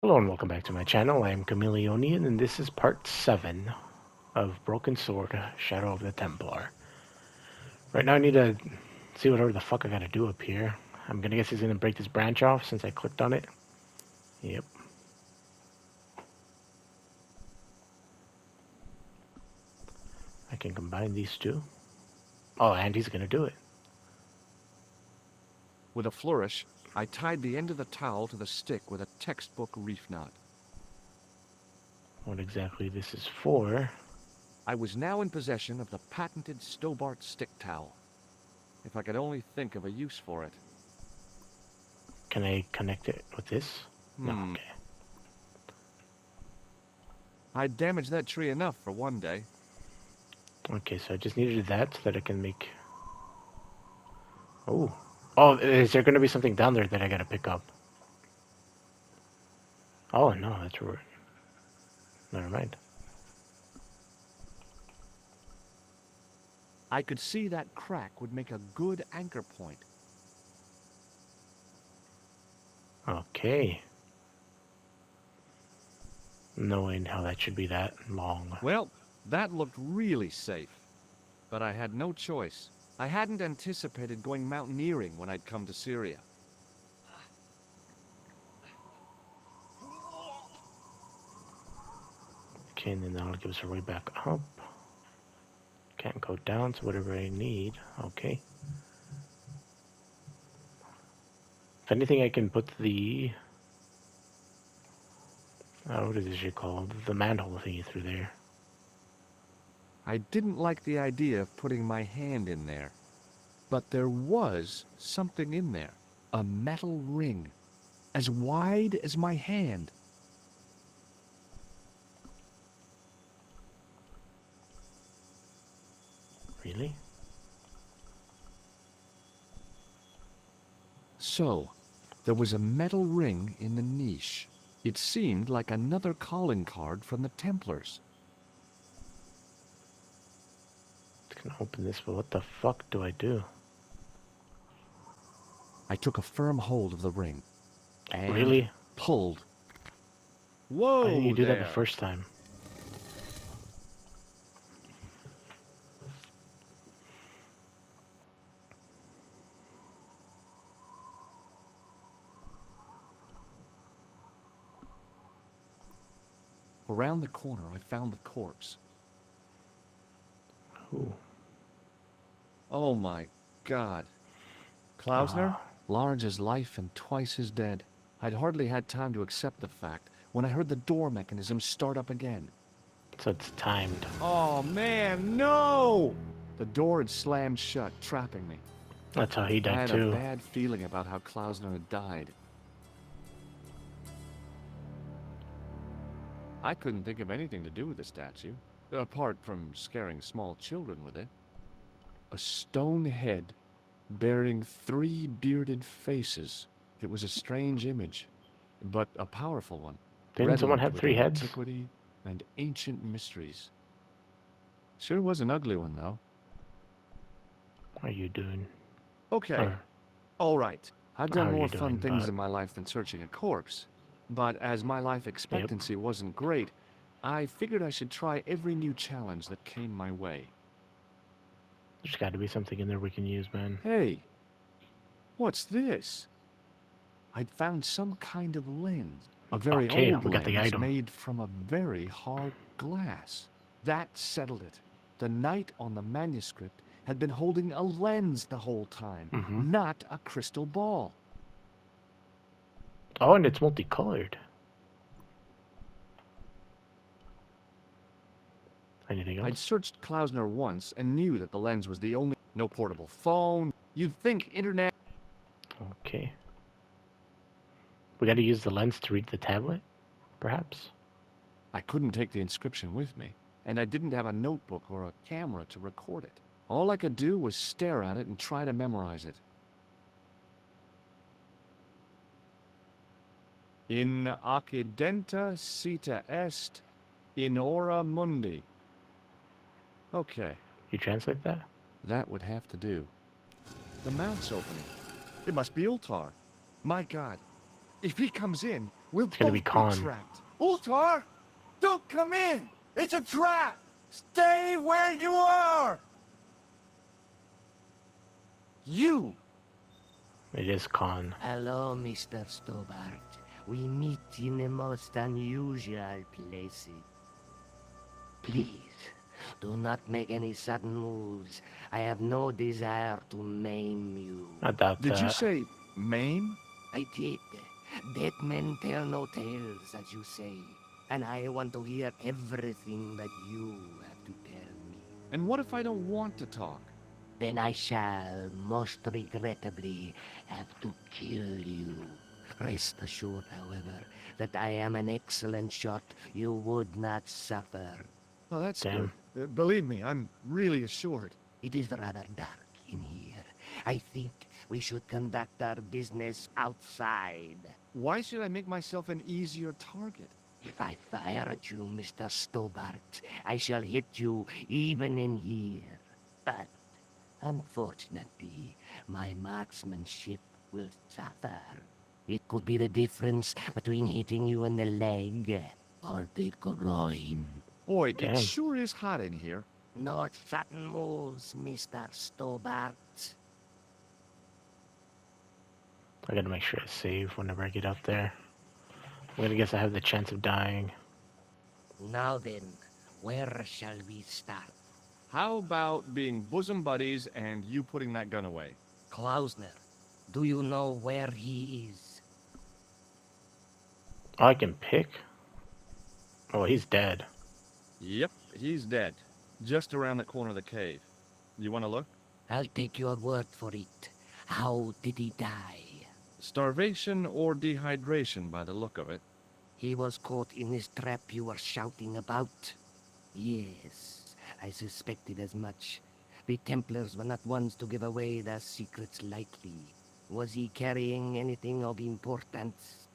Hello and welcome back to my channel. I am Chameleonian and this is part 7 of Broken Sword, Shadow of the Templar. Right now I need to see whatever the fuck I gotta do up here. I'm gonna guess he's gonna break this branch off since I clicked on it. Yep. I can combine these two. Oh, and he's gonna do it. With a flourish, I tied the end of the towel to the stick with a textbook reef knot. What exactly this is for. I was now in possession of the patented Stobart stick towel. If I could only think of a use for it. Can I connect it with this? No, okay. I'd damaged that tree enough for one day. Okay, so I just needed that so that I can make... Oh. Oh, is there gonna be something down there that I gotta pick up? Oh, no, that's rude. Never mind. I could see that crack would make a good anchor point. Okay. Knowing how that should be that long. Well, that looked really safe. But I had no choice. I hadn't anticipated going mountaineering when I'd come to Syria. Okay, and then that'll give us our way back up. Can't go down, so whatever I need. Okay. If anything, I can put the... what is this shit called? The manhole thingy through there. I didn't like the idea of putting my hand in there. But there was something in there. A metal ring. As wide as my hand. Really? So, there was a metal ring in the niche. It seemed like another calling card from the Templars. I can open this, but what the fuck do I do? I took a firm hold of the ring. And Really? pulled. Whoa, Why didn't you do that there. the first time? Around the corner, I found the corpse. Ooh. Oh my God. Klausner? Large as life and twice as dead. I'd hardly had time to accept the fact when I heard the door mechanism start up again. So it's timed. Oh man, no! The door had slammed shut, trapping me. That's how he I died had too. a bad feeling about how Klausner had died. I couldn't think of anything to do with the statue, apart from scaring small children with it. A stone head bearing 3 bearded faces. It was a strange image, but a powerful one. Didn't someone redolent have with 3 heads? antiquity and ancient mysteries. Sure was an ugly one, though. What are you doing? Okay, Or all right. I've done how are more you fun doing, things bud? in my life than searching a corpse. But as my life expectancy wasn't great, I figured I should try every new challenge that came my way. There's got to be something in there we can use, man. Hey, what's this? I'd found some kind of lens. A very Okay, old we got the lens item. made from a very hard glass. That settled it. The knight on the manuscript had been holding a lens the whole time, not a crystal ball. Oh, and it's multicolored. Anything else? I'd searched Klausner once and knew that the lens was the only... No portable phone. You'd think internet... Okay. We got to use the lens to read the tablet, perhaps? I couldn't take the inscription with me, and I didn't have a notebook or a camera to record it. All I could do was stare at it and try to memorize it. In accidenta cita est in ora mundi. Okay, You translate that? that would have to do. The mouth's opening. It must be Ultar. My God, if he comes in, We'll It's gonna be both be Khan. trapped. Ultar! Don't come in! It's a trap! Stay where you are! You! It is Khan. Hello, Mr. Stobart. We meet in the most unusual places. Please, do not make any sudden moves. I have no desire to maim you. I doubt Did you that. say maim? I did. Dead men tell no tales, as you say. And I want to hear everything that you have to tell me. And what if I don't want to talk? Then I shall, most regrettably, have to kill you. Rest assured, however, that I am an excellent shot you would not suffer. Oh, that's Damn. good. Believe me, I'm really assured. It is rather dark in here. I think we should conduct our business outside. Why should I make myself an easier target? If I fire at you, Mr. Stobart, I shall hit you even in here. But, unfortunately, my marksmanship will suffer. It could be the difference between hitting you in the leg or the groin. Boy, Damn. it sure is hot in here. No sudden moves, Mr. Stobart. I gotta make sure I save whenever I get up there. I'm gonna guess I have the chance of dying. Now then, where shall we start? How about being bosom buddies and you putting that gun away? Klausner, do you know where he is? Oh, I can pick? Oh, he's dead. Yep, he's dead. Just around the corner of the cave. You want to look? I'll take your word for it. How did he die? Starvation or dehydration by the look of it. He was caught in this trap you were shouting about? Yes, I suspected as much. The Templars were not ones to give away their secrets lightly. Was he carrying anything of importance?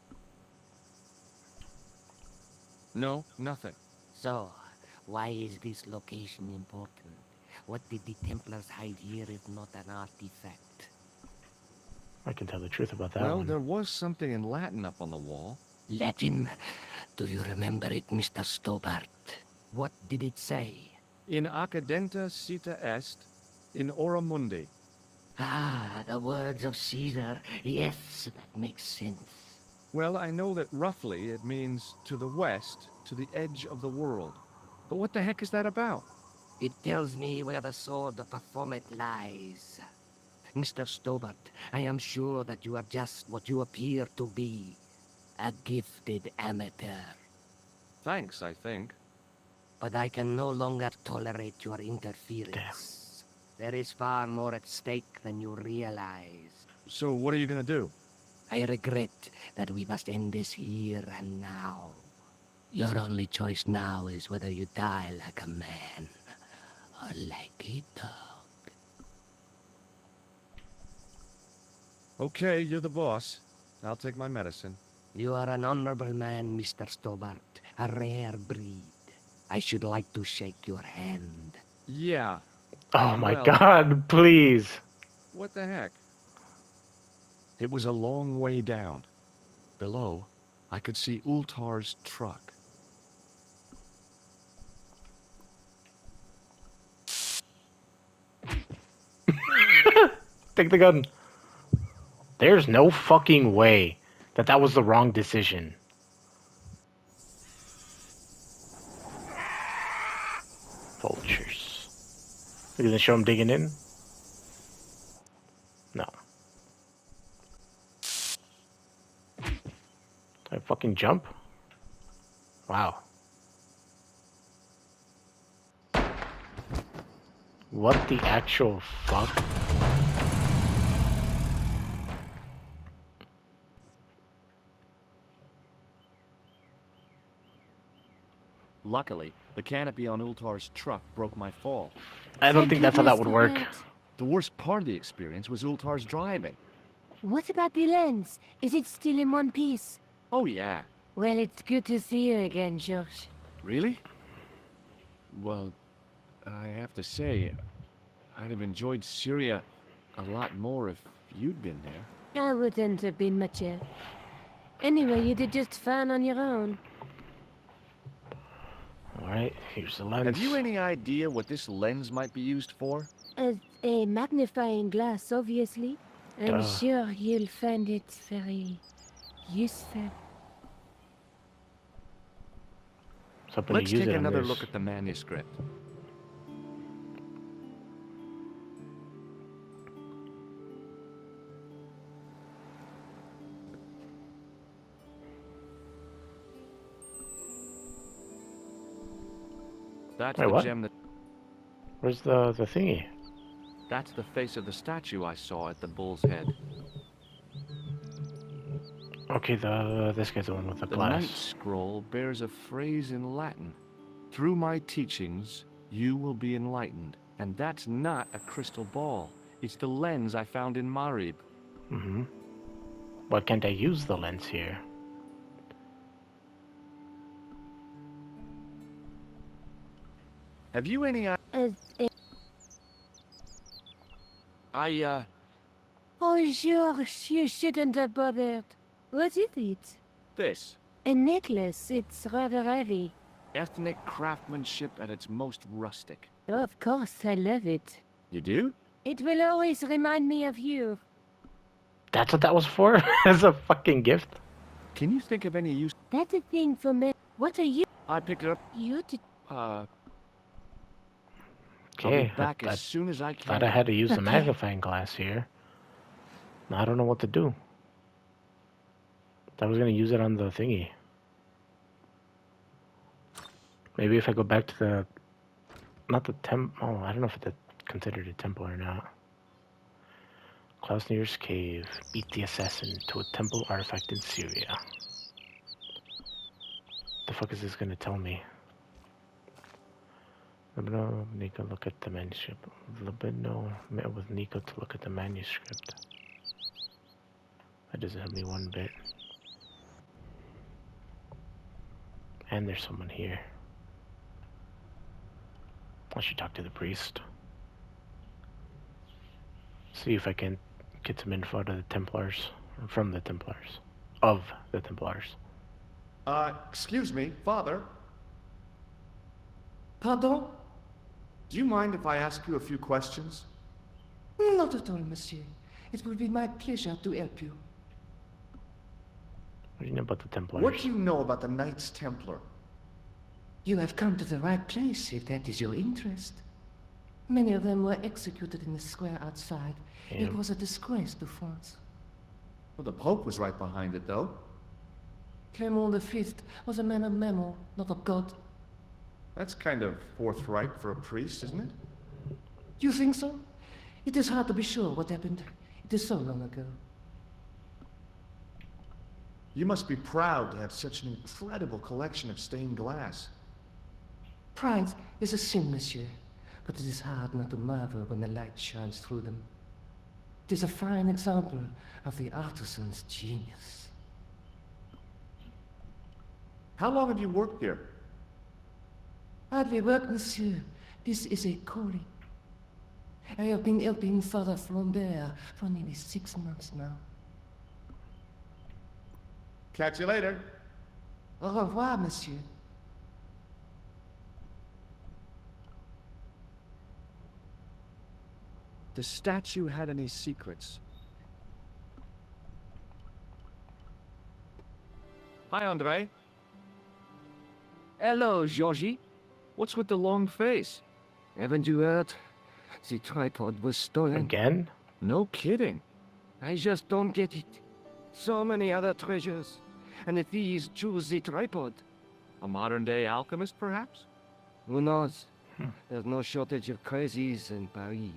No, nothing. So, why is this location important? What did the Templars hide here if not an artifact? I can tell the truth about that Well, one. there was something in Latin up on the wall. Latin? Do you remember it, Mr. Stobart? What did it say? In accidenta cita est, in ora mundi. Ah, the words of Caesar. Yes, that makes sense. Well, I know that roughly it means to the west, to the edge of the world. But what the heck is that about? It tells me where the sword of Baphomet lies. Mr. Stobart, I am sure that you are just what you appear to be. A gifted amateur. Thanks, I think. But I can no longer tolerate your interference. There is far more at stake than you realize. So what are you gonna do? I regret that we must end this here and now. Your only choice now is whether you die like a man or like a dog. Okay, you're the boss. I'll take my medicine. You are an honorable man, Mr. Stobart. A rare breed. I should like to shake your hand. Yeah. Oh my Well- god, please. What the heck? It was a long way down. Below, I could see Ultar's truck. Take the gun. There's no fucking way that that was the wrong decision. Vultures. Are you gonna show him digging in? No. I fucking jump? Wow. What the actual fuck? Luckily, the canopy on Ultar's truck broke my fall. I don't think that's how that would work. The worst part of the experience was Ultar's driving. What about the lens? Is it still in one piece? Oh yeah. Well, it's good to see you again, George. Really? Well, I have to say, I'd have enjoyed Syria a lot more if you'd been there. I wouldn't have been much help. Anyway, you did just fine on your own. Alright, here's the lens. Have you any idea what this lens might be used for? As a magnifying glass, obviously. I'm Duh. sure you'll find it very useful. Something Let's to use take it on another this. look at the manuscript. That's Wait, the what? gem that... Where's the thingy? That's the face of the statue I saw at the bull's head. Okay, this guy's the one with the The glass. Night Scroll bears a phrase in Latin. Through my teachings, you will be enlightened. And that's not a crystal ball. It's the lens I found in Marib. Mm-hmm. Why can't I use the lens here? Have you any... As a... Oh, George, you shouldn't have bothered. What is it? This. A necklace. It's rather heavy. Ethnic craftsmanship at its most rustic. Of course, I love it. You do? It will always remind me of you. That's what that was for? As a fucking gift? Can you think of any use? That's a thing for men. What are you? I picked it up. You did. I'll Okay, be back I as soon as I can. thought I had to use the Okay. magnifying glass here. Now I don't know what to do. I was gonna use it on the thingy. Maybe if I go back to the... Not the oh, I don't know if it's considered a temple or not. Klausner's Cave. Beat the assassin to a temple artifact in Syria. The fuck is this gonna tell me? Nico, look at the manuscript. No, met with Nico to look at the manuscript. That doesn't help me one bit. And there's someone here. I should talk to the priest. See if I can get some info to the Templars. Or from the Templars. Of the Templars. Excuse me, Father. Pardon? Do you mind if I ask you a few questions? Not at all, monsieur. It will be my pleasure to help you. What do you know about the Templars? What do you know about the Knights Templar? You have come to the right place, if that is your interest. Many of them were executed in the square outside. Yeah. It was a disgrace to France. Well, the Pope was right behind it, though. Clement V was a man of memory, not of God. That's kind of forthright for a priest, isn't it? You think so? It is hard to be sure what happened. It is so long ago. You must be proud to have such an incredible collection of stained glass. Pride is a sin, monsieur, but it is hard not to marvel when the light shines through them. It is a fine example of the artisan's genius. How long have you worked here? Hardly work, monsieur. This is a calling. I have been helping Father Flambert for nearly 6 months now. Catch you later. Au revoir, monsieur. The statue had any secrets? Hi, Andre. Hello, Georgie. What's with the long face? Haven't you heard? The tripod was stolen. Again? No kidding. I just don't get it. So many other treasures, and the thieves choose the tripod. A modern-day alchemist, perhaps? Who knows? There's no shortage of crazies in Paris.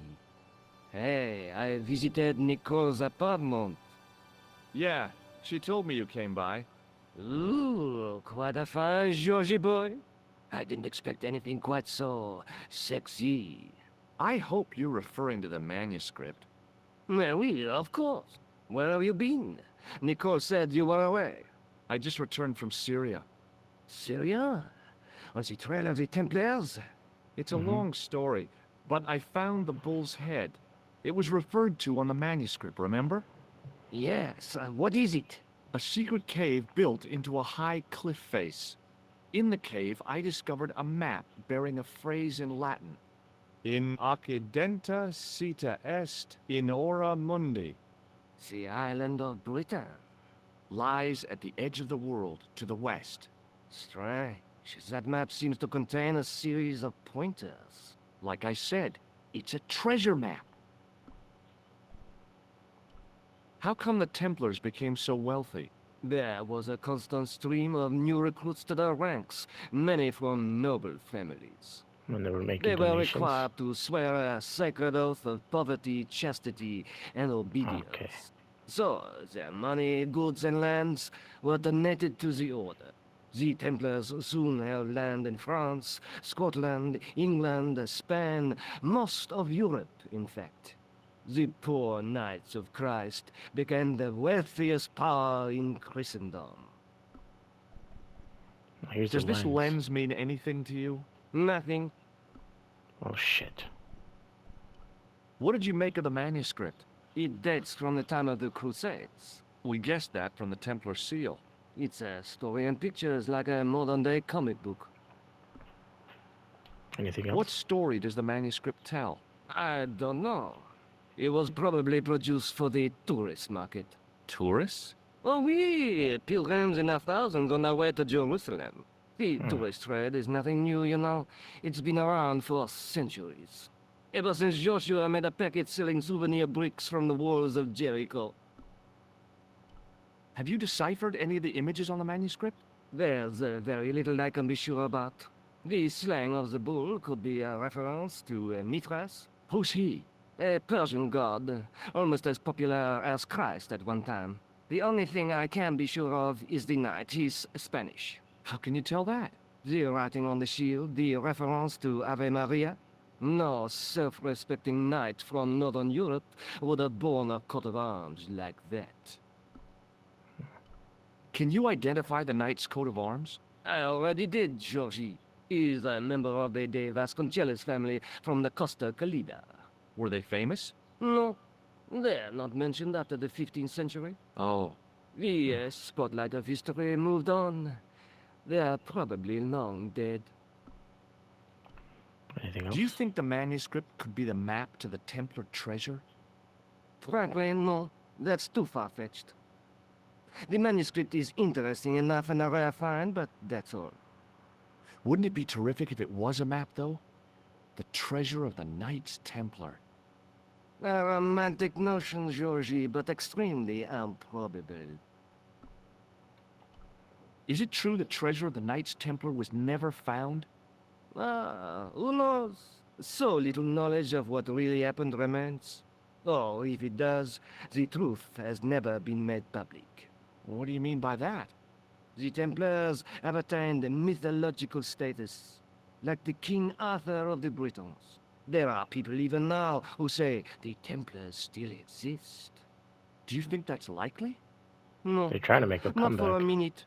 Hey, I visited Nicole's apartment. Yeah, she told me you came by. Ooh, quite a fine Georgie boy. I didn't expect anything quite so sexy. I hope you're referring to the manuscript. Well, oui, of course. Where have you been? Nicole said you were away. I just returned from Syria. Syria? On the trail of the Templars? It's a long story, but I found the bull's head. It was referred to on the manuscript, remember? Yes, what is it? A secret cave built into a high cliff face. In the cave, I discovered a map bearing a phrase in Latin. In occidenta sita est in ora mundi. The island of Britain. Lies at the edge of the world to the west. Strange. That map seems to contain a series of pointers. Like I said, it's a treasure map. How come the Templars became so wealthy? There was a constant stream of new recruits to their ranks, many from noble families. When they were making They were donations. required to swear a sacred oath of poverty, chastity, and obedience. Okay. So, their money, goods, and lands were donated to the order. The Templars soon held land in France, Scotland, England, Spain, most of Europe, in fact. The poor Knights of Christ became the wealthiest power in Christendom. Here's Does the this lens mean anything to you? Nothing. Oh shit. What did you make of the manuscript? It dates from the time of the Crusades. We guessed that from the Templar seal. It's a story and pictures like a modern-day comic book. Anything else? What story does the manuscript tell? I don't know. It was probably produced for the tourist market. Tourists? Oh, we pilgrims in their thousands on their way to Jerusalem. The tourist trade is nothing new, you know. It's been around for centuries. Ever since Joshua made a packet selling souvenir bricks from the walls of Jericho. Have you deciphered any of the images on the manuscript? There's very little I can be sure about. The slang of the bull could be a reference to Mithras. Who's he? A Persian god, almost as popular as Christ at one time. The only thing I can be sure of is the knight. He's Spanish. How can you tell that? The writing on the shield, the reference to Ave Maria. No self-respecting knight from Northern Europe would have borne a coat of arms like that. Can you identify the knight's coat of arms? I already did, Georgie. He's a member of the De Vasconcelos family from the Costa Calida. Were they famous? No, they're not mentioned after the 15th century. Oh. The spotlight of history moved on. They're probably long dead. Anything else? Do you think the manuscript could be the map to the Templar treasure? Frankly, no. That's too far-fetched. The manuscript is interesting enough and a rare find, but that's all. Wouldn't it be terrific if it was a map, though? The treasure of the Knights Templar. A romantic notion, Georgie, but extremely improbable. Is it true the treasure of the Knights Templar was never found? Who knows? So little knowledge of what really happened remains. Or if it does, the truth has never been made public. What do you mean by that? The Templars have attained a mythological status, like the King Arthur of the Britons. There are people even now who say the Templars still exist. Do you think that's likely? No, They're trying to make a not for a comeback. minute.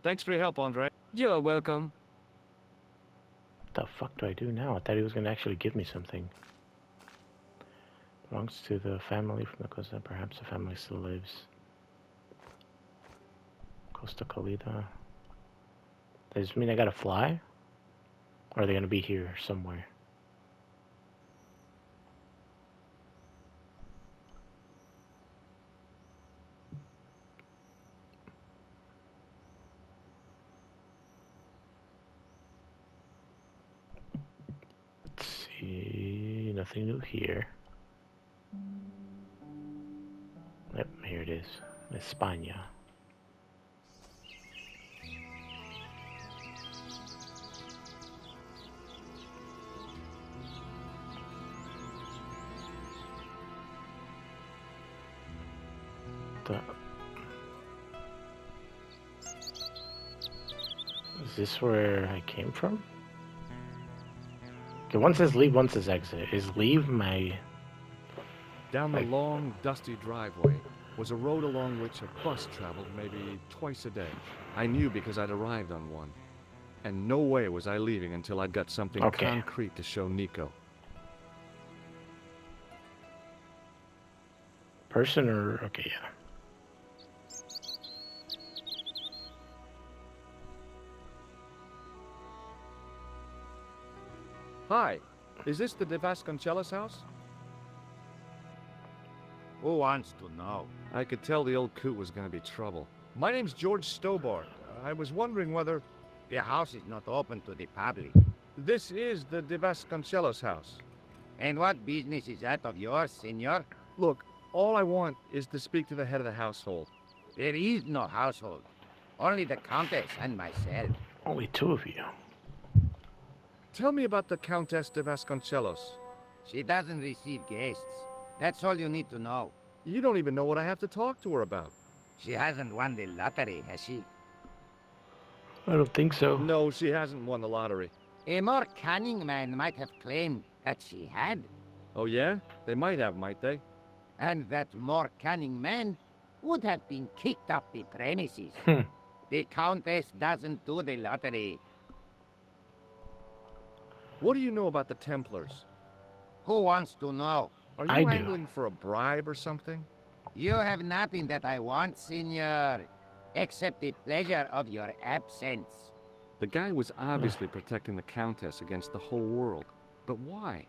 Thanks for your help, Andre. You're welcome. What the fuck do I do now? I thought he was gonna actually give me something. Belongs to the family from the Costa. Perhaps the family still lives. Costa Calida. Does this mean I gotta fly? Or are they gonna be here somewhere? Let's see. Nothing new here. Yep, here it is. España. Is this where I came from? Okay, one says leave, one says exit. Is leave my... Down the Like- long, dusty driveway was a road along which a bus traveled maybe twice a day. I knew because I'd arrived on one. And no way was I leaving until I'd got something Okay. concrete to show Nico. Person or... Okay, yeah. Hi, is this the De Vasconcelos house? Who wants to know? I could tell the old coot was gonna be trouble. My name's George Stobart. I was wondering whether... The house is not open to the public. This is the De Vasconcelos house. And what business is that of yours, senor? Look, all I want is to speak to the head of the household. There is no household. Only the Countess and myself. Only two of you. Tell me about the Countess de Vasconcelos. She doesn't receive guests. That's all you need to know. You don't even know what I have to talk to her about. She hasn't won the lottery, has she? I don't think so. No, she hasn't won the lottery. A more cunning man might have claimed that she had. Oh yeah? They might have, might they? And that more cunning man would have been kicked off the premises. The Countess doesn't do the lottery. What do you know about the Templars? Who wants to know? Are I you do. angling for a bribe or something? You have nothing that I want, senor, except the pleasure of your absence. The guy was obviously protecting the Countess against the whole world. But why?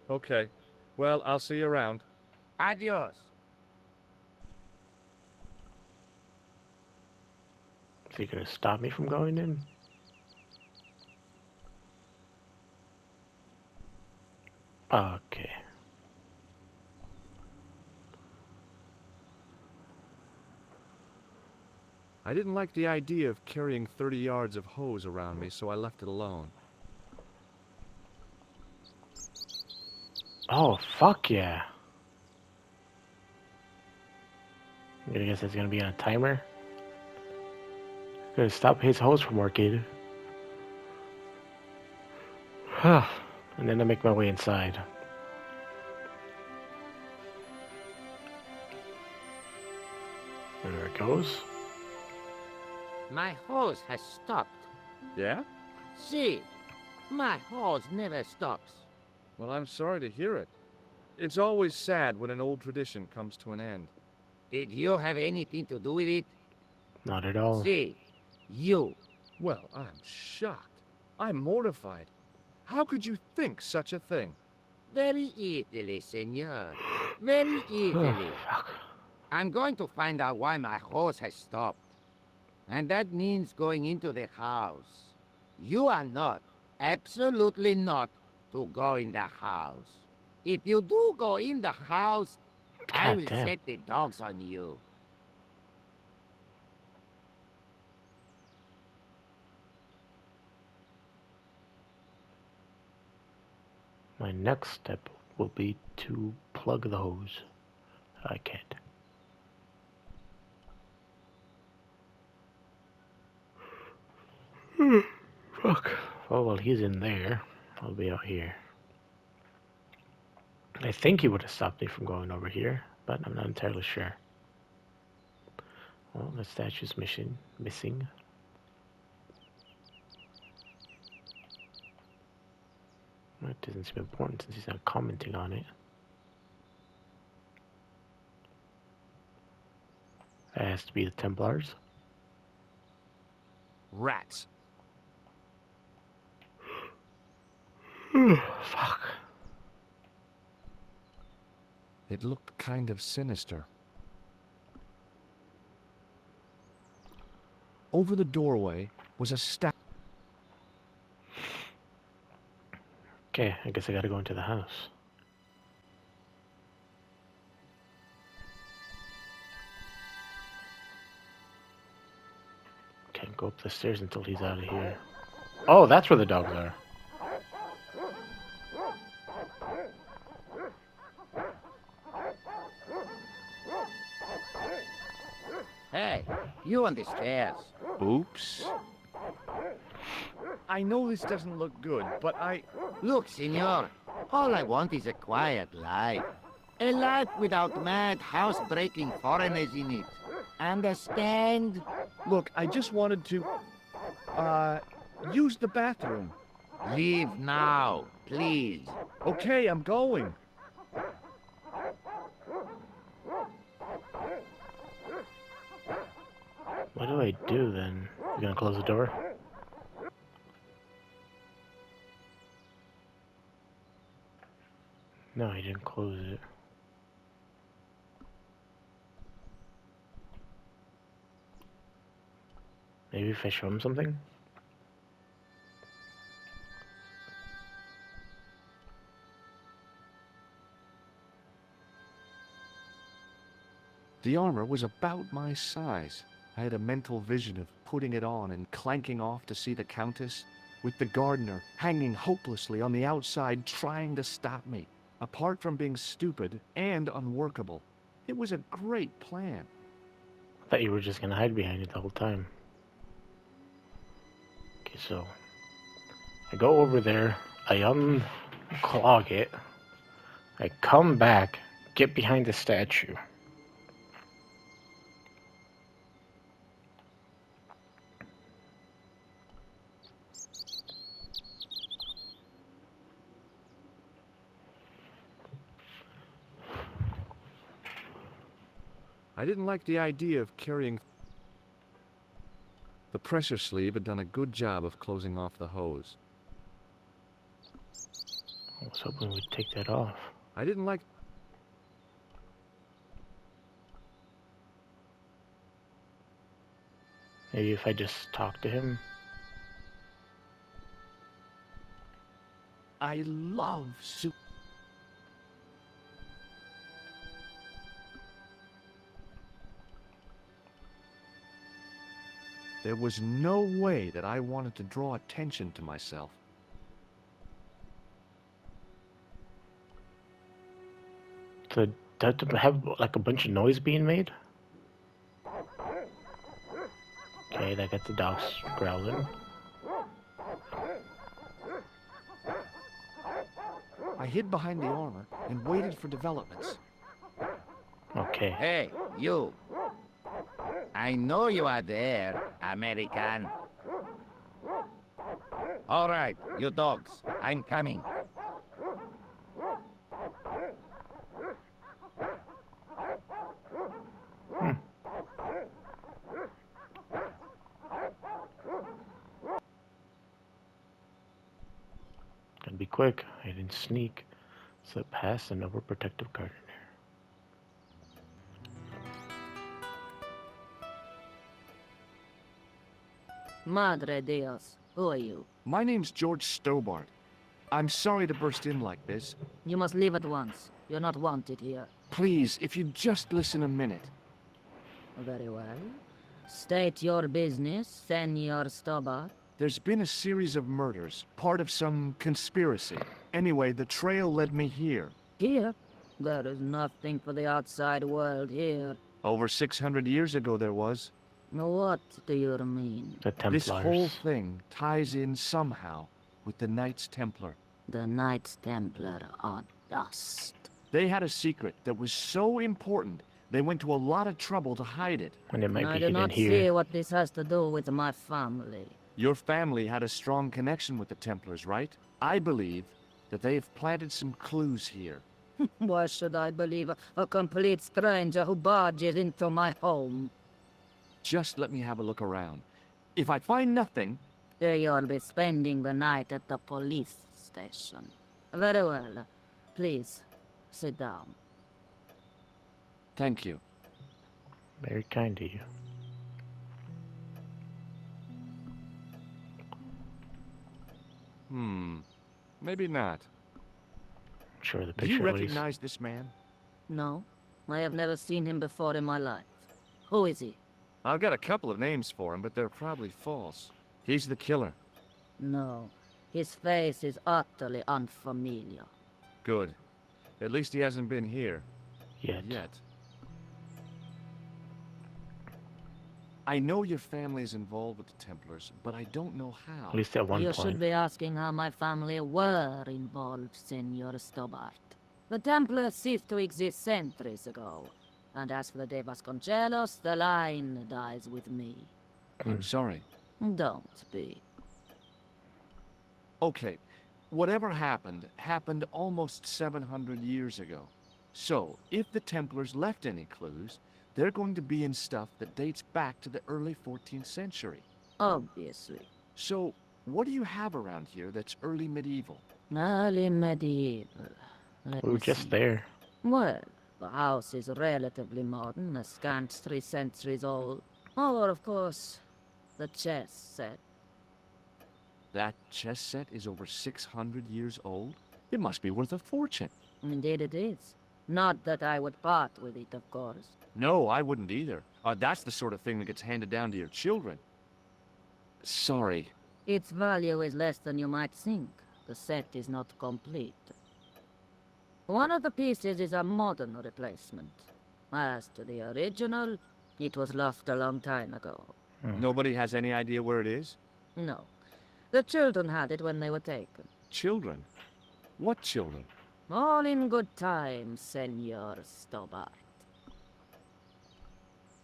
Okay. Well, I'll see you around. Adios. Is he gonna stop me from going in? Okay. I didn't like the idea of carrying 30 yards of hose around me, so I left it alone. Oh, fuck yeah. I guess it's gonna be on a timer. Gonna stop his hose from working. And then I make my way inside. There it goes. My hose has stopped. Yeah? See, my hose never stops. Well, I'm sorry to hear it. It's always sad when an old tradition comes to an end. Did you have anything to do with it? Not at all. See, you. Well, I'm shocked. I'm mortified. How could you think such a thing? Very easily, senor. Very easily. Fuck. I'm going to find out why my hose has stopped. And that means going into the house. You are not, absolutely not, to go in the house. If you do go in the house, I God will damn. set the dogs on you. My next step will be to plug the hose. I can't. Fuck. Oh, well, he's in there. I'll be out here. I think he would have stopped me from going over here, but I'm not entirely sure. Well, the statue's missing. That doesn't seem important since he's not commenting on it. That has to be the Templars. Rats. Fuck. It looked kind of sinister. Over the doorway was a statue. Okay, I guess I gotta go into the house. Can't go up the stairs until he's out of here. Oh, that's where the dogs are. Hey, you on the stairs. Oops. I know this doesn't look good, but Look, senor, all I want is a quiet life. A life without mad, house-breaking foreigners in it. Understand? Look, I just wanted to, use the bathroom. Leave now, please. Okay, I'm going. What do I do then? You gonna close the door? No, I didn't close it. Maybe if I show him something? The armor was about my size. I had a mental vision of putting it on and clanking off to see the Countess, with the gardener hanging hopelessly on the outside trying to stop me. Apart from being stupid and unworkable, it was a great plan. I thought you were just gonna hide behind it the whole time. Okay, so I go over there, I unclog it, I come back, get behind the statue. I didn't like the idea of carrying... The pressure sleeve had done a good job of closing off the hose. I was hoping we'd take that off. I didn't like... Maybe if I just talk to him. I love soup. There was no way that I wanted to draw attention to myself. So, does it have like a bunch of noise being made? Okay, that got the dogs growling. I hid behind the armor and waited for developments. Okay. Hey, you. I know you are there, American. All right, you dogs. I'm coming. Gotta be quick. I didn't sneak. Slip past an overprotective gardener. Madre Dios, who are you? My name's George Stobart. I'm sorry to burst in like this. You must leave at once. You're not wanted here. Please, if you'd just listen a minute. Very well. State your business, Senor Stobart. There's been a series of murders, part of some conspiracy. Anyway, the trail led me here. Here? There is nothing for the outside world here. Over 600 years ago there was. What do you mean? The Templars. This whole thing ties in somehow with the Knights Templar. The Knights Templar are dust. They had a secret that was so important, they went to a lot of trouble to hide it. And it might I be do hidden not here. see what this has to do with my family. Your family had a strong connection with the Templars, right? I believe that they have planted some clues here. Why should I believe a complete stranger who barges into my home? Just let me have a look around. If I find nothing, You'll be spending the night at the police station. Very well. Please, sit down. thank you. Very kind of you. Maybe not. Sure, the Do you picture at least. recognize this man? No, I have never seen him before in my life. Who is he? I've got a couple of names for him, but they're probably false. He's the killer. No, his face is utterly unfamiliar. Good. At least he hasn't been here. Yet. Yet. I know your family is involved with the Templars, but I don't know how. At least at one You point. should be asking how my family were involved, Senor Stobart. The Templars ceased to exist centuries ago. And as for the De Vasconcelos, the line dies with me. I'm sorry. Don't be. Okay, whatever happened, happened almost 700 years ago. So, if the Templars left any clues, they're going to be in stuff that dates back to the early 14th century. Obviously. So, what do you have around here that's early medieval? Early medieval. Let We me were just see. there. Well, the house is relatively modern, a scant 3 centuries old. Or, of course, the chess set. That chess set is over 600 years old? It must be worth a fortune. Indeed it is. Not that I would part with it, of course. No, I wouldn't either. That's the sort of thing that gets handed down to your children. Sorry. Its value is less than you might think. The set is not complete. One of the pieces is a modern replacement. As to the original, it was lost a long time ago. Nobody has any idea where it is? No. The children had it when they were taken. Children? What children? All in good time, Senor Stobart.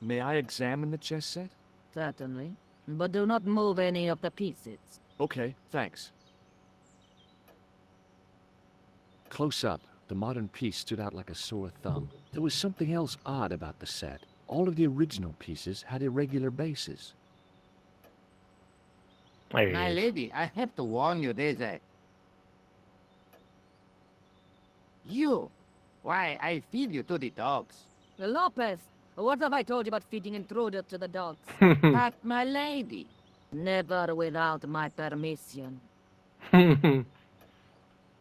May I examine the chess set? Certainly. But do not move any of the pieces. Okay, thanks. Close up, the modern piece stood out like a sore thumb. There was something else odd about the set. All of the original pieces had irregular bases. There he My is. lady, I have to warn you, there's a... You! Why, I feed you to the dogs. Lopez, what have I told you about feeding intruders to the dogs? But, my lady... Never without my permission.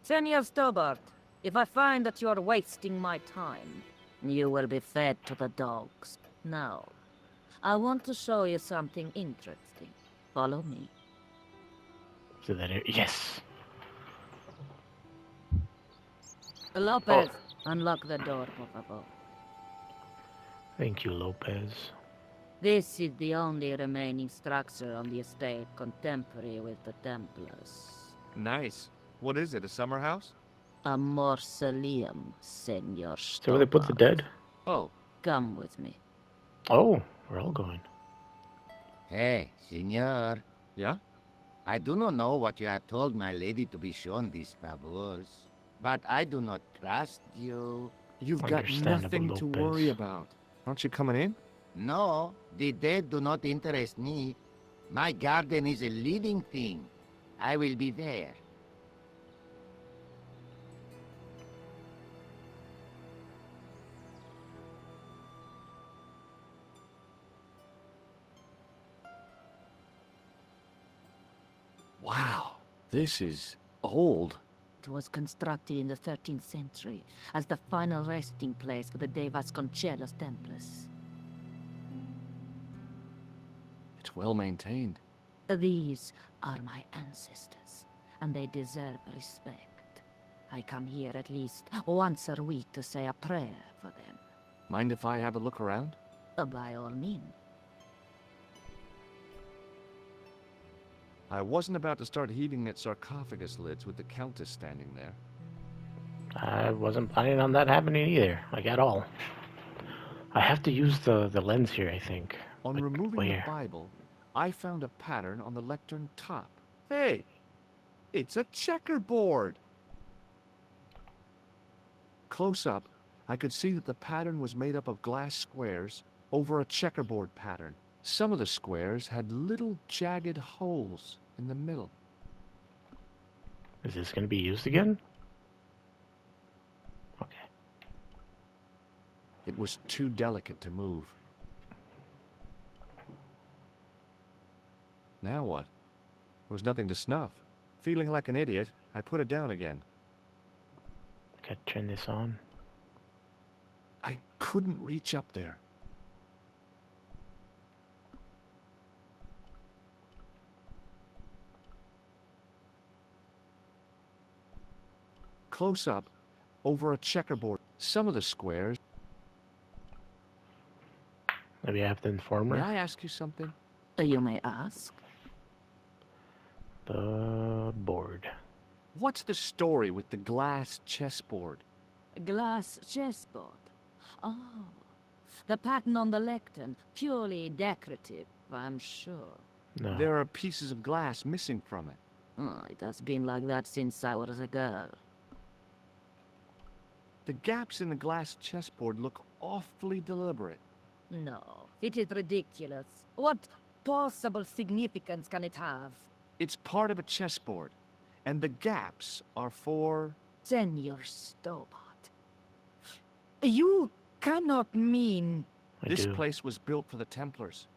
Senor Stobart, if I find that you're wasting my time, you will be fed to the dogs. Now, I want to show you something interesting. Follow me. So that yes. Lopez, unlock the door, por favor. Thank you, Lopez. This is the only remaining structure on the estate contemporary with the Templars. Nice. What is it, a summer house? A mausoleum, Senor Stobart. So where they put the dead? Oh, Come with me. Oh, we're all going. Hey, senor. yeah? I do not know what you have told my lady to be shown these favors, but I do not trust you. You've got Understandable, nothing to Lopez. worry about. Aren't you coming in? No, the dead do not interest me. My garden is a living thing. I will be there. Wow, this is old. It was constructed in the 13th century as the final resting place for the De Vasconcelos Templars. It's well maintained. These are my ancestors, and they deserve respect. I come here at least once a week to say a prayer for them. Mind if I have a look around? By all means. I wasn't about to start heaving at sarcophagus lids with the Countess standing there. I wasn't planning on that happening either, like at all. I have to use the lens here, I think. On Like, removing where? the Bible, I found a pattern on the lectern top. Hey, it's a checkerboard! Close up, I could see that the pattern was made up of glass squares over a checkerboard pattern. Some of the squares had little jagged holes in the middle. Is this going to be used again? Okay. It was too delicate to move. Now what? There was nothing to snuff. Feeling like an idiot, I put it down again. Gotta turn this on. I couldn't reach up there. Close up, over a checkerboard. Some of the squares... Maybe I have to inform May her. I ask you something? You may ask. The board. What's the story with the glass chessboard? Glass chessboard. Oh, the pattern on the lectern. Purely decorative, I'm sure. No. There are pieces of glass missing from it. Oh, it has been like that since I was a girl. The gaps in the glass chessboard look awfully deliberate. No, it is ridiculous. What possible significance can it have? It's part of a chessboard, and the gaps are for... Senor Stobart. You cannot mean... I This do. place was built for the Templars.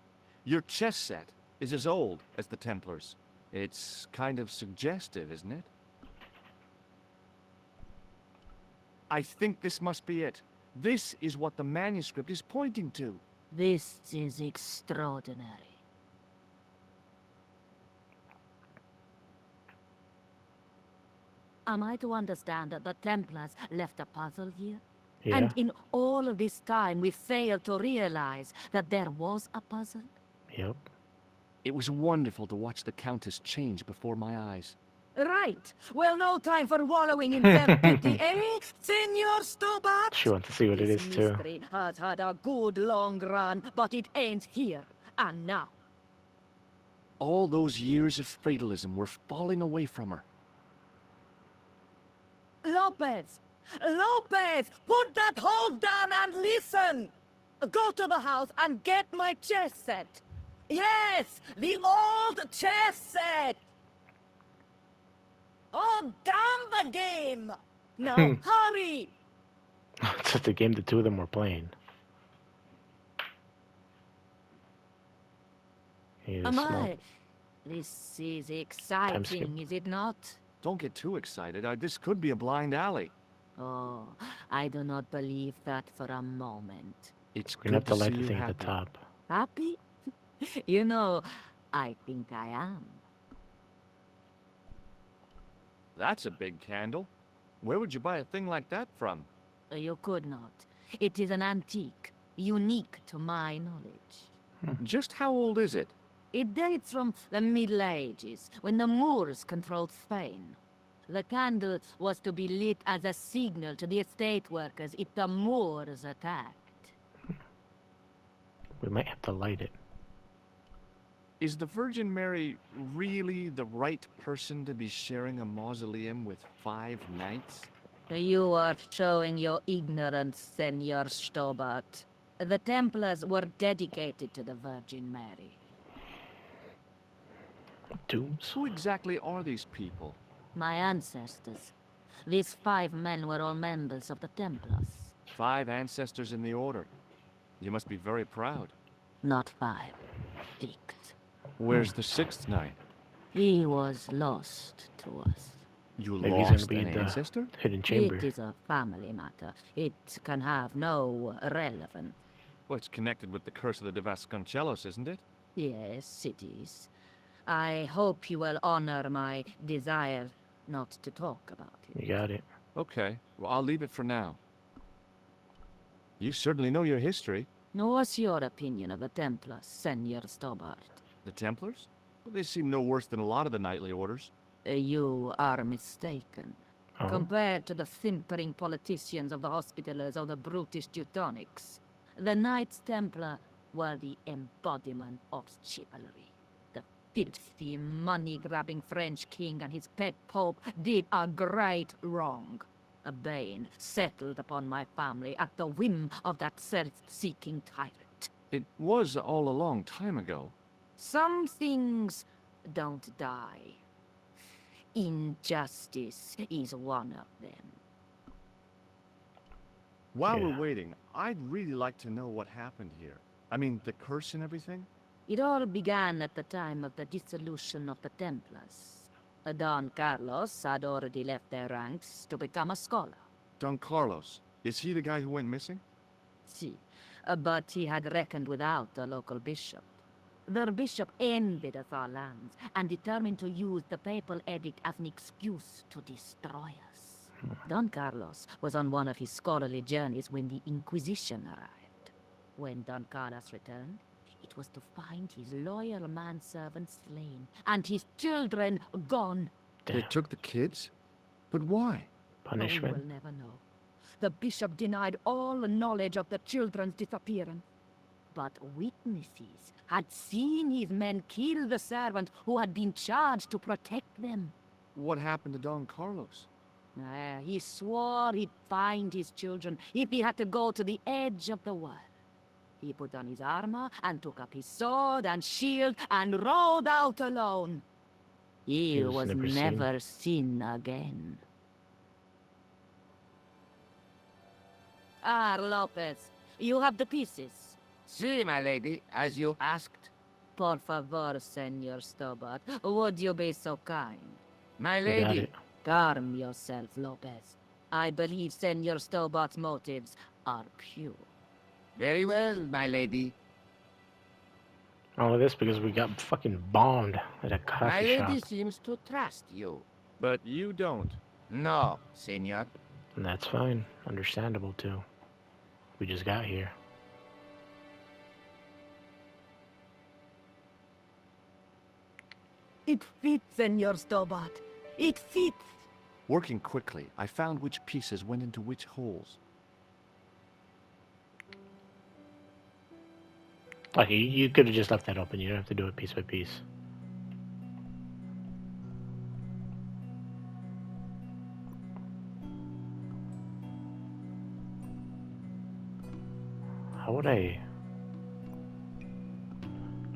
Your chess set is as old as the Templars. It's kind of suggestive, isn't it? I think this must be it. This is what the manuscript is pointing to. This is extraordinary. Am I to understand that the Templars left a puzzle here? Yeah. And in all of this time, we failed to realize that there was a puzzle? Yep. It was wonderful to watch the Countess change before my eyes. Right. Well, no time for wallowing in self-pity, eh, Senor Stobart? She wants to see what it This is too. mystery has had a good long run, but it ends here and now. All those years of fatalism were falling away from her. Lopez! Lopez! Put that hoe down and listen! Go to the house and get my chess set. Yes! The old chess set! Oh, damn the game! Now, hurry! It's just a game the two of them were playing. Hey, this smell. This is exciting, is it not? Don't get too excited. This could be a blind alley. Oh, I do not believe that for a moment. It's We're gonna have good to light see the you thing at the happy. top. Happy? You know, I think I am. That's a big candle. Where would you buy a thing like that from? You could not. It is an antique, unique to my knowledge. Just how old is it? It dates from the Middle Ages, when the Moors controlled Spain. The candle was to be lit as a signal to the estate workers if the Moors attacked. We might have to light it. Is the Virgin Mary really the right person to be sharing a mausoleum with 5 knights? You are showing your ignorance, Senor Stobart. The Templars were dedicated to the Virgin Mary. Tombs? Who exactly are these people? My ancestors. These 5 men were all members of the Templars. 5 ancestors in the order. You must be very proud. Not 5. 6. Where's the 6th knight? He was lost to us. You Maybe he's gonna lost be an in the ancestor? hidden chamber. It is a family matter. It can have no relevance. Well, it's connected with the curse of the De Vasconcelos, isn't it? Yes, it is. I hope you will honor my desire not to talk about it. You got it. Okay, well, I'll leave it for now. You certainly know your history. What's your opinion of the Templars, Senor Stobart? The Templars? Well, they seem no worse than a lot of the knightly orders. You are mistaken. Oh. Compared to the simpering politicians of the Hospitallers or the brutish Teutonics, the Knights Templar were the embodiment of chivalry. The filthy, money-grabbing French king and his pet pope did a great wrong. A bane settled upon my family at the whim of that self-seeking tyrant. It was all a long time ago. Some things don't die. Injustice is one of them. While Yeah. we're waiting, I'd really like to know what happened here. I mean, the curse and everything? It all began at the time of the dissolution of the Templars. Don Carlos had already left their ranks to become a scholar. Don Carlos, is he the guy who went missing? See, but he had reckoned without the local bishop. The bishop envied us our lands and determined to use the papal edict as an excuse to destroy us. Don Carlos was on one of his scholarly journeys when the Inquisition arrived. When Don Carlos returned, it was to find his loyal manservant slain and his children gone. They took the kids? But why? But we Punishment. will never know. The bishop denied all knowledge of the children's disappearance. But witnesses had seen his men kill the servant who had been charged to protect them. What happened to Don Carlos? He swore he'd find his children if he had to go to the edge of the world. He put on his armor and took up his sword and shield and rode out alone. He was was never seen. never seen again. Ah, Lopez, you have the pieces. See, my lady, as you asked. Por favor, Senor Stobart, would you be so kind? My We got lady. it. Calm yourself, Lopez. I believe Senor Stobart's motives are pure. Very well, my lady. All of this because we got fucking bombed at a My coffee lady shop. seems to trust you. But you don't. No, senor. And that's fine. Understandable, too. We just got here. It fits, Senor Stobart. It fits. Working quickly, I found which pieces went into which holes. Like, you could have just left that open. You don't have to do it piece by piece. How would I...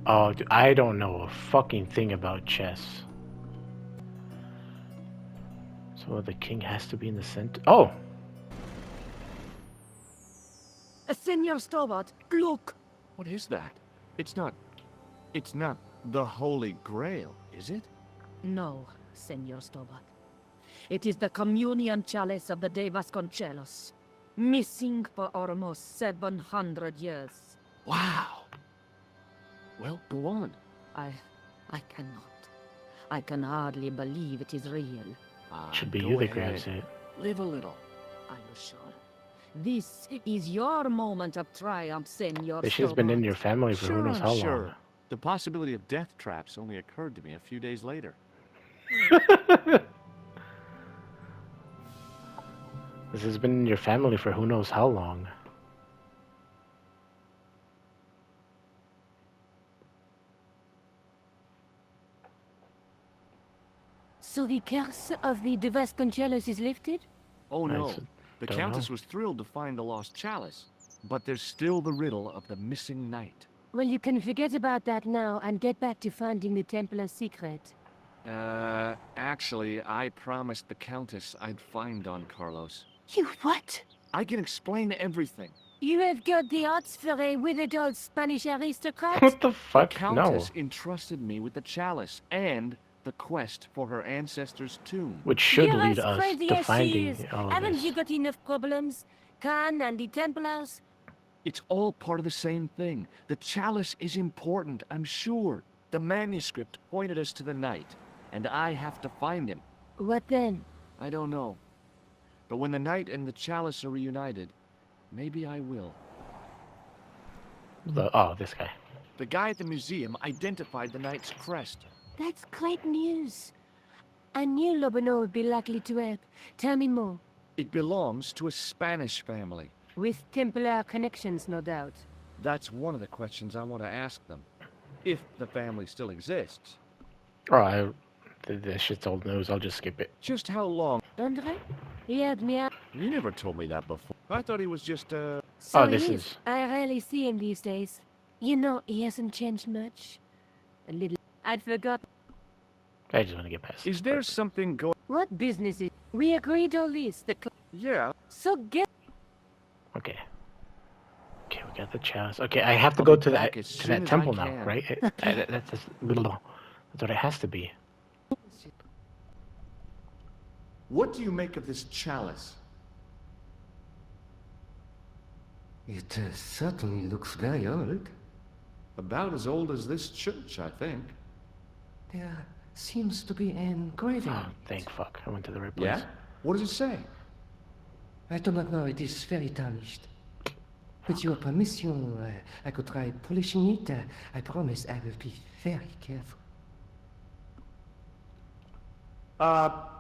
Oh, dude, I don't know a fucking thing about chess. So the king has to be in the center. Oh! Senor Stobart, look. What is that? It's not the Holy Grail, is it? No, Senor Stobart. It is the communion chalice of the De Vasconcelos. Missing for almost 700 years. Wow. Well, go on. I cannot. I can hardly believe it is real. Should be Go you that ahead. grabs it. Live a little. Are you sure? This is your moment of triumph, Senor This shit's been in Stobart. your family for who knows how Sure. long. The possibility of death traps only occurred to me a few days later. This has been in your family for who knows how long. So the curse of the De Vasconcelos is lifted? Oh no. Nice. The Don't Countess know. was thrilled to find the lost chalice. But there's still the riddle of the missing knight. Well, you can forget about that now and get back to finding the Templar's secret. Actually, I promised the Countess I'd find Don Carlos. You what? I can explain everything. You have got the odds for a withered old Spanish aristocrat? What the The fuck? Countess No. entrusted me with the chalice and the quest for her ancestor's tomb. Which should You're lead as us crazy to as she finding is. all of Haven't this. you got enough problems? Khan and the Templars? It's all part of the same thing. The chalice is important, I'm sure. The manuscript pointed us to the knight, and I have to find him. What then? I don't know. But when the knight and the chalice are reunited, maybe I will. Oh, this guy. The guy at the museum identified the knight's crest. That's great news. I knew Lobano would be likely to help. Tell me more. It belongs to a Spanish family. With Templar connections, no doubt. That's one of the questions I want to ask them. If the family still exists. Oh, this shit's old news. I'll just skip it. Just how long? Andre? He helped me out. You never told me that before. I thought he was just, So Oh, he this is. is- I rarely see him these days. You know, he hasn't changed much. A little. I'd forgot. I just want to get past Is this there part. something going... What business is... We agreed on this. Yeah. So get... Okay. Okay, we got the chalice. Okay, I have to I'll go be to back that as to soon that as I temple now, can. right? That's what it has to be. What do you make of this chalice? It certainly looks very old. About as old as this church, I think. There seems to be an engraving. Oh, thank fuck. I went to the right place. Yeah? What does it say? I do not know, it is very tarnished. With your permission, I could try polishing it. I promise I will be very careful.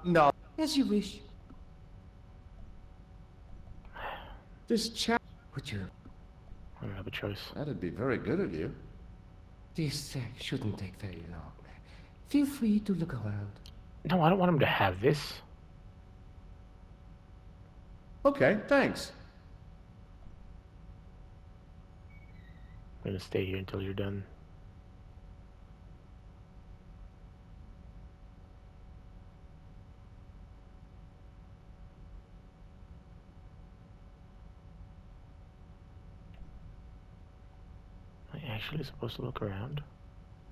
No. As you wish. This chalice... Would you... I don't have a choice. That'd be very good of you. This shouldn't take very long. Feel free to look around. No, I don't want him to have this. Okay, thanks. I'm gonna stay here until you're done. Am I actually supposed to look around?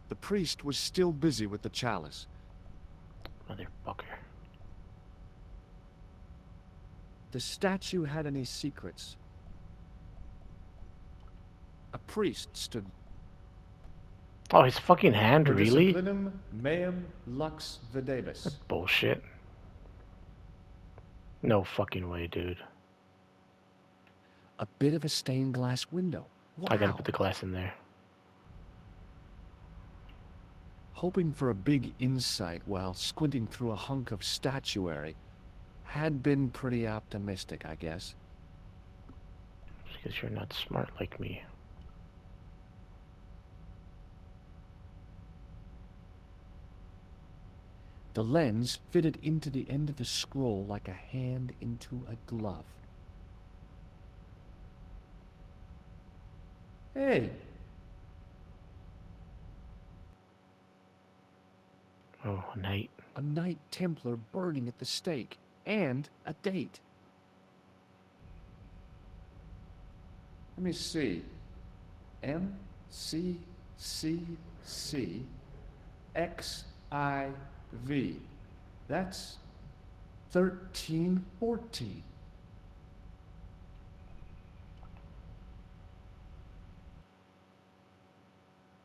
The priest was still busy with the chalice. Motherfucker. The statue had any secrets. A priest stood. Oh, his fucking hand, Per really? disciplinum meum lux videbis. Bullshit. No fucking way, dude. A bit of a stained glass window. Wow. I gotta put the glass in there. Hoping for a big insight while squinting through a hunk of statuary had been pretty optimistic, I guess. Because you're not smart like me. The lens fitted into the end of the scroll like a hand into a glove. Hey! Oh, night. A Knight Templar burning at the stake. And a date. Let me see. MCCC That's 1314.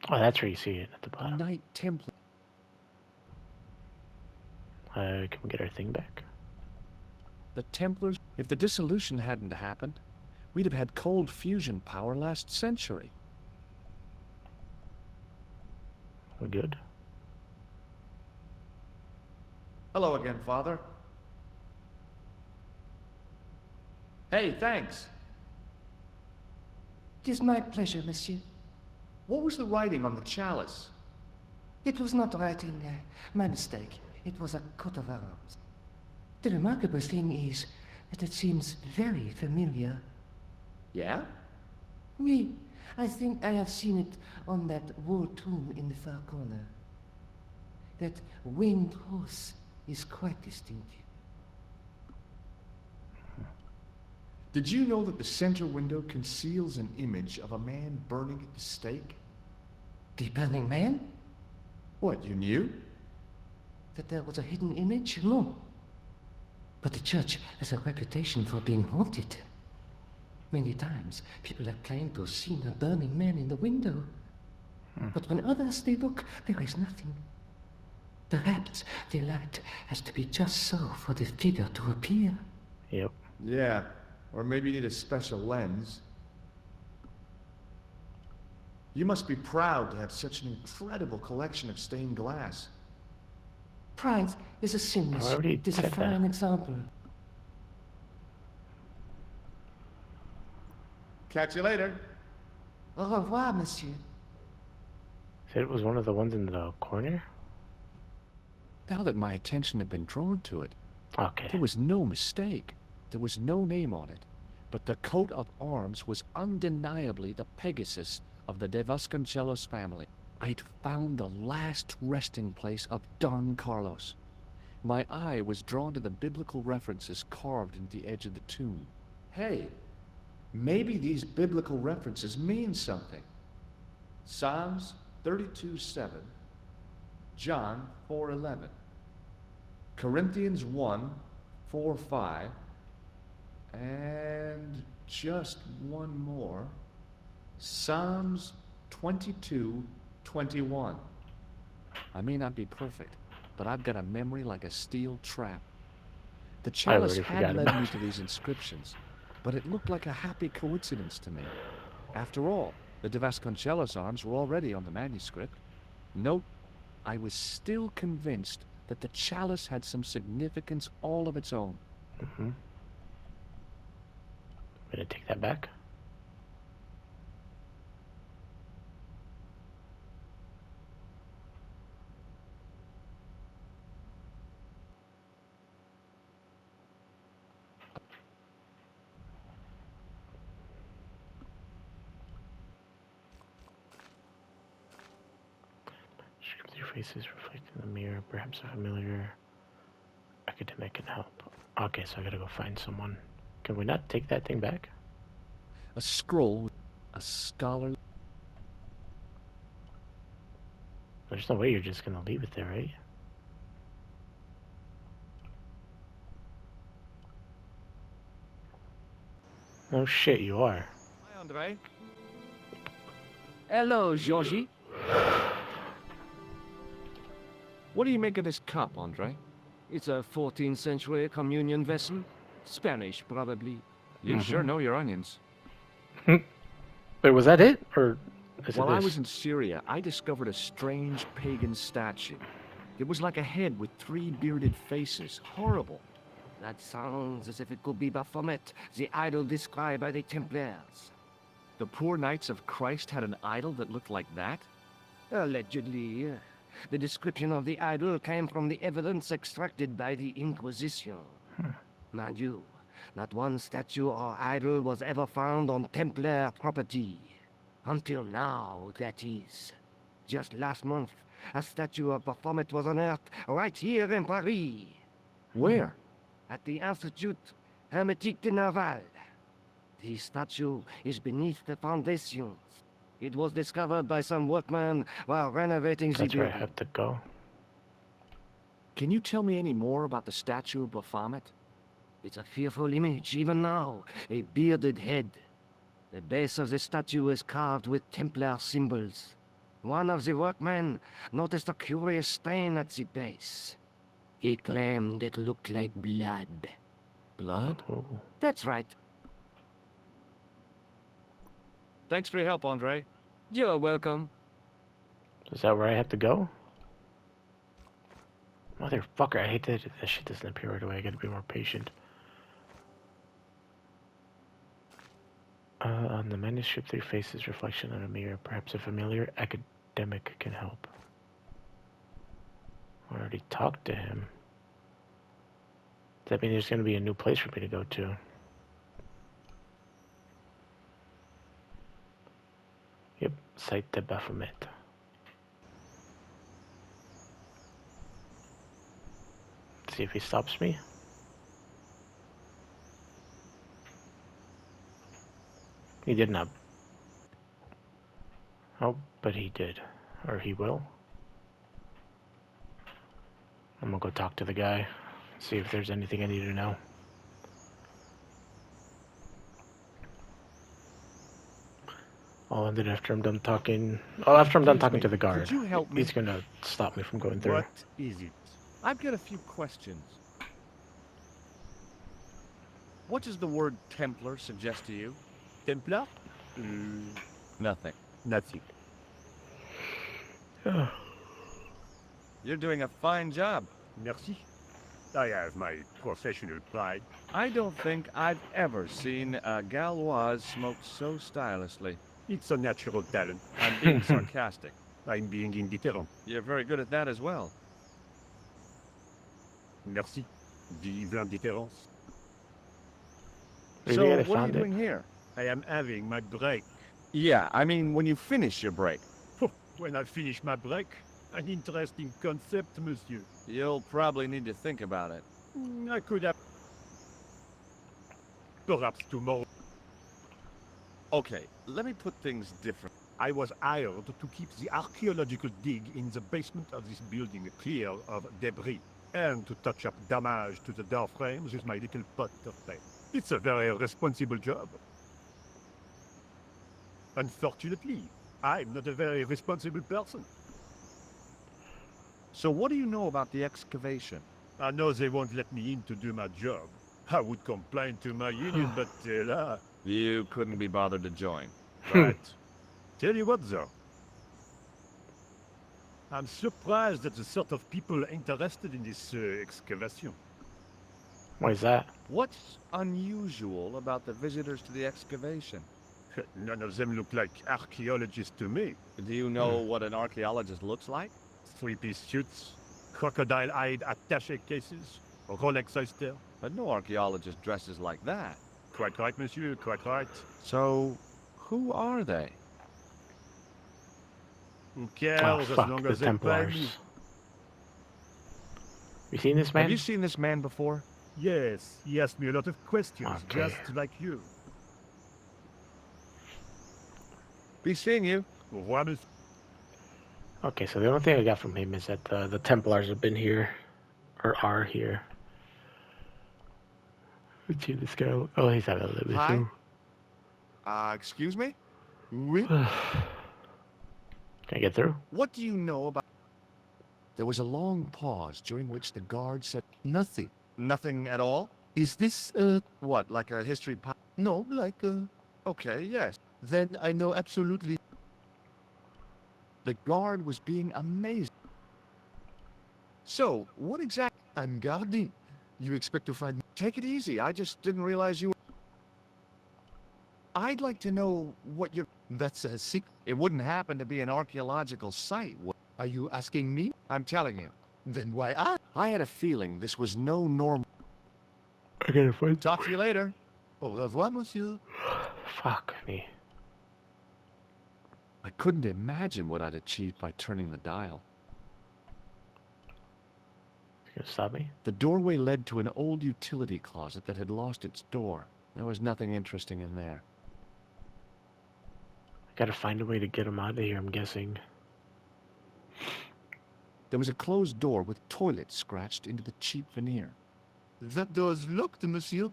Oh, that's where you see it at the A bottom. Knight Templar. Can we get our thing back? The Templars. If the dissolution hadn't happened, we'd have had cold fusion power last century. We're good. Hello again, Father. Hey, thanks. It is my pleasure, monsieur. What was the writing on the chalice? It was not writing, my mistake. It was a coat of arms. The remarkable thing is that it seems very familiar. Yeah? Oui, I think I have seen it on that war tomb in the far corner. That winged horse is quite distinctive. Did you know that the center window conceals an image of a man burning at the stake? The burning man? What, you knew? That there was a hidden image? No. But the church has a reputation for being haunted. Many times, people have claimed to have seen a burning man in the window. But when others they look, there is nothing. Perhaps the light has to be just so for the figure to appear. Yep. Yeah, or maybe you need a special lens. You must be proud to have such an incredible collection of stained glass. Pride is a sin, I monsieur. already It is a said that. fine example. Catch you later. Au revoir, monsieur. Said it was one of the ones in the corner? Now that my attention had been drawn to it, Okay. there was no mistake. There was no name on it. But the coat of arms was undeniably the Pegasus of the De Vasconcelos family. I'd found the last resting place of Don Carlos. My eye was drawn to the biblical references carved into the edge of the tomb. Hey, maybe these biblical references mean something. Psalms 32:7, John 4:11, Corinthians 1:4-5, and just one more, Psalms 22:21. I may not be perfect, but I've got a memory like a steel trap. The I chalice already had forgot led about me it. to these inscriptions, but it looked like a happy coincidence to me. After all, the De Vasconcelos arms were already on the manuscript. Note, I was still convinced that the chalice had some significance all of its own. I'm gonna take that back. faces reflected in the mirror. Perhaps a familiar academic can help. Okay, so I gotta go find someone. Can we not take that thing back? A scroll with a scholar. There's no way you're just gonna leave it there, right? Oh shit, you are. Hi, Andre. Hello, Georgie. What do you make of this cup, Andre? It's a 14th century communion vessel. Spanish, probably. You sure know your onions. Wait, was that it? Or is While it I this? was in Syria, I discovered a strange pagan statue. It was like a head with 3 bearded faces. Horrible. That sounds as if it could be Baphomet, the idol described by the Templars. The poor Knights of Christ had an idol that looked like that? Allegedly. The description of the idol came from the evidence extracted by the Inquisition. Mind you, not one statue or idol was ever found on Templar property. Until now, that is. Just last month, a statue of Baphomet was unearthed right here in Paris. Where? At the Institut Hermétique de Naval. The statue is beneath the foundations. It was discovered by some workmen while renovating the That's where I building. have to go. Can you tell me any more about the statue of Baphomet? It's a fearful image, even now. A bearded head. The base of the statue is carved with Templar symbols. One of the workmen noticed a curious stain at the base. He claimed it looked like blood. Blood? Oh. That's right. Thanks for your help, Andre. You're welcome. Is that where I have to go? Motherfucker, I hate that that shit doesn't appear right away. I gotta be more patient. On the manuscript, 3 faces, reflection on a mirror. Perhaps a familiar academic can help. I already talked to him. Does that mean there's gonna be a new place for me to go to? Yep, Site de Baphomet. See if he stops me. He did not. Oh, but he did. Or he will. I'm gonna go talk to the guy. See if there's anything I need to know. I'll end it after I'm done talking. Oh, after I'm done talking to the guard. Could you help me? He's gonna stop me from going through. What is it? I've got a few questions. What does the word Templar suggest to you? Templar? Nothing. Nothing. You're doing a fine job. Merci. I have my professional pride. I don't think I've ever seen a Gauloise smoke so stylishly. It's a natural talent. I'm being sarcastic. I'm being indifferent. You're very good at that as well. Merci. Vive l'indifférence. Really, So, I what are you found it. doing here? I am having my break. Yeah, I mean, when you finish your break. When I finish my break, an interesting concept, monsieur. You'll probably need to think about it. I could have... Perhaps tomorrow. Okay, let me put things different. I was hired to keep the archaeological dig in the basement of this building clear of debris, and to touch up damage to the door frames with my little pot of paint. It's a very responsible job. Unfortunately, I'm not a very responsible person. So what do you know about the excavation? I know they won't let me in to do my job. I would complain to my union, but là, You couldn't be bothered to join. right. Tell you what, though. I'm surprised at the sort of people interested in this excavation. Why is that? What's unusual about the visitors to the excavation? None of them look like archaeologists to me. Do you know what an archaeologist looks like? 3-piece suits, crocodile-eyed attaché cases, Rolex oyster. But no archaeologist dresses like that. Quite right, monsieur, quite right. So, who are they? Who cares Oh, as fuck, long the as they pay me? Templars. You seen this man? Have you seen this man before? Yes, he asked me a lot of questions, Okay. just like you. Be seeing you. Au revoir, monsieur. Okay, so the only thing I got from him is that the Templars have been here, or are here. Let's see this guy. Oh, he's out of the Hi? too. Excuse me? Oui? Can I get through? What do you know about... There was a long pause, during which the guard said, Nothing. nothing at all? Is this, What, like a history no, like, Okay, yes. then I know absolutely. The guard was being amazed. So, what exactly... I'm guarding. You expect to find me? Take it easy, I just didn't realize you... I'd like to know what you're... That's a secret. It wouldn't happen to be an archaeological site, Are you asking me? I'm telling you. Then why I? I had a feeling this was no normal... I gotta find. Talk to you later. Au revoir, monsieur. Fuck me. I couldn't imagine what I'd achieved by turning the dial. You gonna stop me? The doorway led to an old utility closet that had lost its door. There was nothing interesting in there. I gotta find a way to get him out of here, I'm guessing. There was a closed door with toilet scratched into the cheap veneer. That door's locked, monsieur.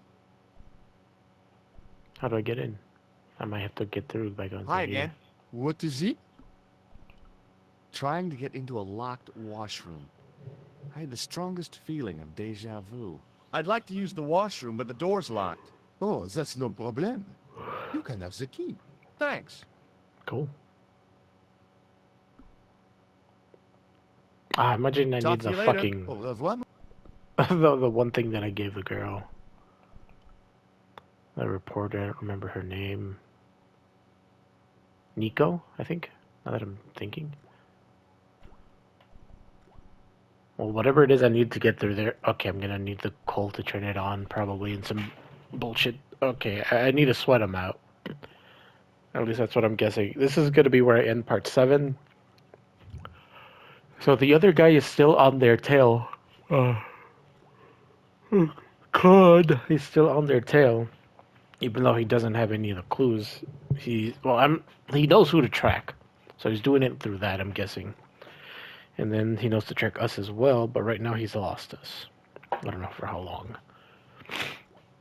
How do I get in? I might have to get through by going Hi through here. again. What is it? Trying to get into a locked washroom. I had the strongest feeling of deja vu. I'd like to use the washroom, but the door's locked. Oh, that's no problem. You can have the key. Thanks. Cool. Ah, imagine I Talk need to the you later. fucking... Au revoir. the one thing that I gave the girl. The reporter, I don't remember her name. Nico, I think? Now that I'm thinking. Well, whatever it is I need to get through there. Okay, I'm gonna need the coal to turn it on, probably, and some bullshit. Okay, I need to sweat them out. At least that's what I'm guessing. This is gonna be where I end part 7. So the other guy is still on their tail. God, he's still on their tail. Even though he doesn't have any of the clues. He knows who to track. So he's doing it through that, I'm guessing. And then he knows to track us as well, but right now he's lost us. I don't know for how long.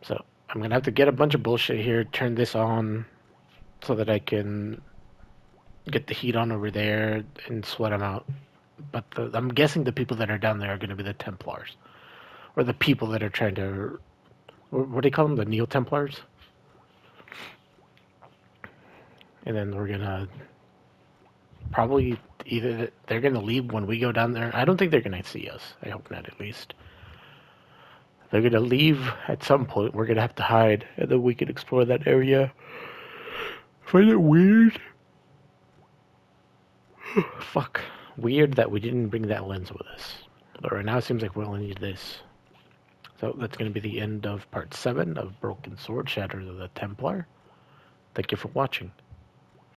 So I'm gonna have to get a bunch of bullshit here, turn this on so that I can get the heat on over there and sweat them out. But I'm guessing the people that are down there are gonna be the Templars. Or the people that are trying to... What do they call them? The Neo-Templars? And then we're gonna... Probably either they're gonna leave when we go down there. I don't think they're gonna see us. I hope not, at least. They're gonna leave at some point. We're gonna have to hide, and then we can explore that area. Find it weird. Fuck. Weird that we didn't bring that lens with us. But right now it seems like we only need this. So that's gonna be the end of part 7 of Broken Sword, Shadow of the Templar. Thank you for watching.